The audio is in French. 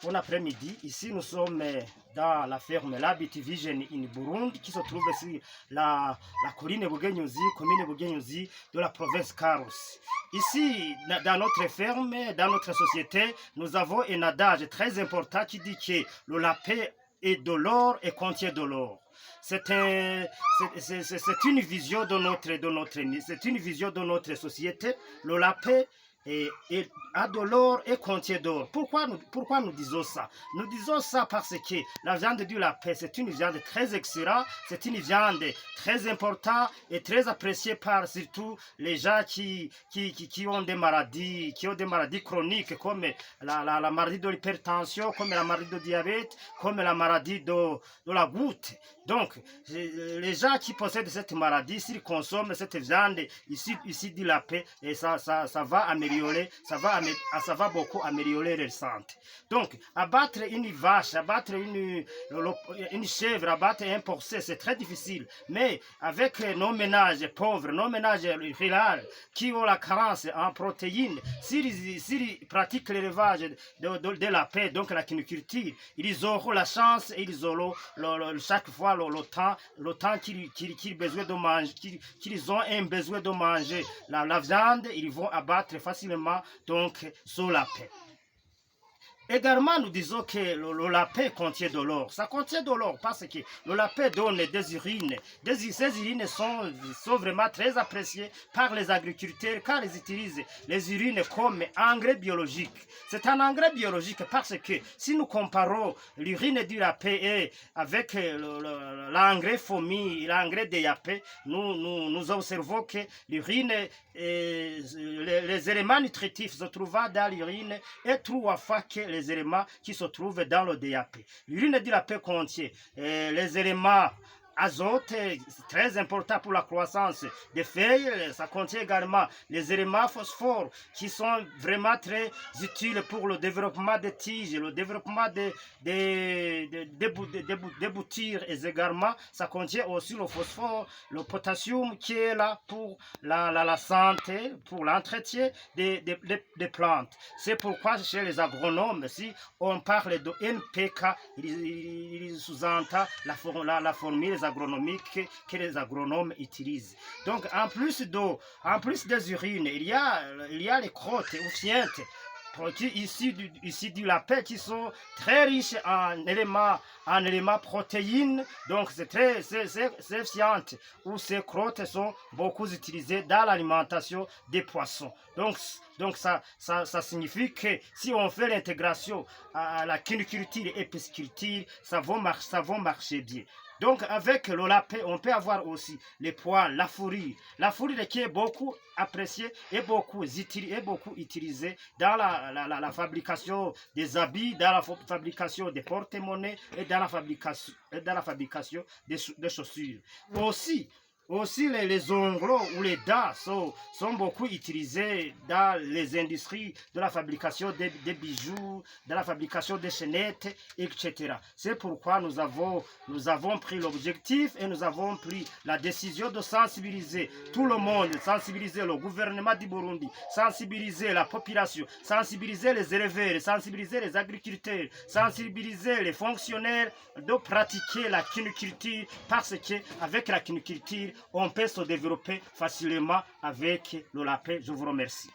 bon après-midi. Ici, nous sommes dans la ferme Labit Vision in Burundi, qui se trouve sur la colline Bugenyuzi, commune Bugenyuzi de la province Karusi. Ici, dans notre ferme, dans notre société, nous avons un adage très important qui dit que le lapin est de l'or et contient de l'or. C'est une vision de notre société. Le lapin a de l'or et contient d'or. Pourquoi nous disons ça? Nous disons ça parce que la viande du lapin, c'est une viande très excellente, c'est une viande très importante et très appréciée par surtout les gens qui ont des maladies, chroniques comme la maladie de l'hypertension, comme la maladie de diabète, comme la maladie de la goutte. Donc, les gens qui possèdent cette maladie, s'ils consomment cette viande ici du lapin, et ça va améliorer, ça va beaucoup améliorer leur santé. Donc, abattre une vache, abattre une chèvre, abattre un porc, c'est très difficile. Mais avec nos ménages pauvres, nos ménages ruraux, qui ont la carence en protéines, s'ils pratiquent l'élevage de lapins, donc la quinoculture, ils auront la chance et ils auront chaque fois le temps qu'ils besoin de manger, qu'ils ont un besoin de manger la viande, ils vont abattre facilement donc ce lapin. Également, nous disons que le lapin contient de l'or. Ça contient de l'or parce que le lapin donne des urines. Ces urines sont vraiment très appréciées par les agriculteurs car ils utilisent les urines comme engrais biologique. C'est un engrais biologique parce que si nous comparons l'urine du lapin avec l'engrais fourmi, l'engrais DAP, nous observons que l'urine, les éléments nutritifs se trouvent dans l'urine et 3 fois que les éléments qui se trouvent dans le DAP. L'urine du lapin contient les éléments azote, c'est très important pour la croissance des feuilles. Ça contient également les éléments phosphore qui sont vraiment très utiles pour le développement des tiges, le développement des boutures et également ça contient aussi le phosphore, le potassium qui est là pour la santé, pour l'entretien des plantes. C'est pourquoi chez les agronomes, si on parle de NPK, il sous-entend la formule agronomiques que les agronomes utilisent. Donc en plus des urines, il y a les crottes ou fientes ici du lapin qui sont très riches en éléments protéines. Donc ces fientes ou ces crottes sont beaucoup utilisées dans l'alimentation des poissons. Donc ça signifie que si on fait l'intégration à la quinoculture et pisciculture, ça va marcher bien. Donc avec le lapin, on peut avoir aussi les poils, la fourrure. La fourrure qui est beaucoup appréciée et beaucoup utilisée dans la fabrication des habits, dans la fabrication des porte-monnaies et dans la fabrication des chaussures. Aussi les ongles ou les dents sont beaucoup utilisés dans les industries de la fabrication des bijoux, de la fabrication des chaînettes, etc. C'est pourquoi nous avons pris l'objectif et nous avons pris la décision de sensibiliser tout le monde, sensibiliser le gouvernement du Burundi, sensibiliser la population, sensibiliser les éleveurs, sensibiliser les agriculteurs, sensibiliser les fonctionnaires de pratiquer la quinoculture parce qu'avec la quinoculture, on peut se développer facilement avec le lapin. Je vous remercie.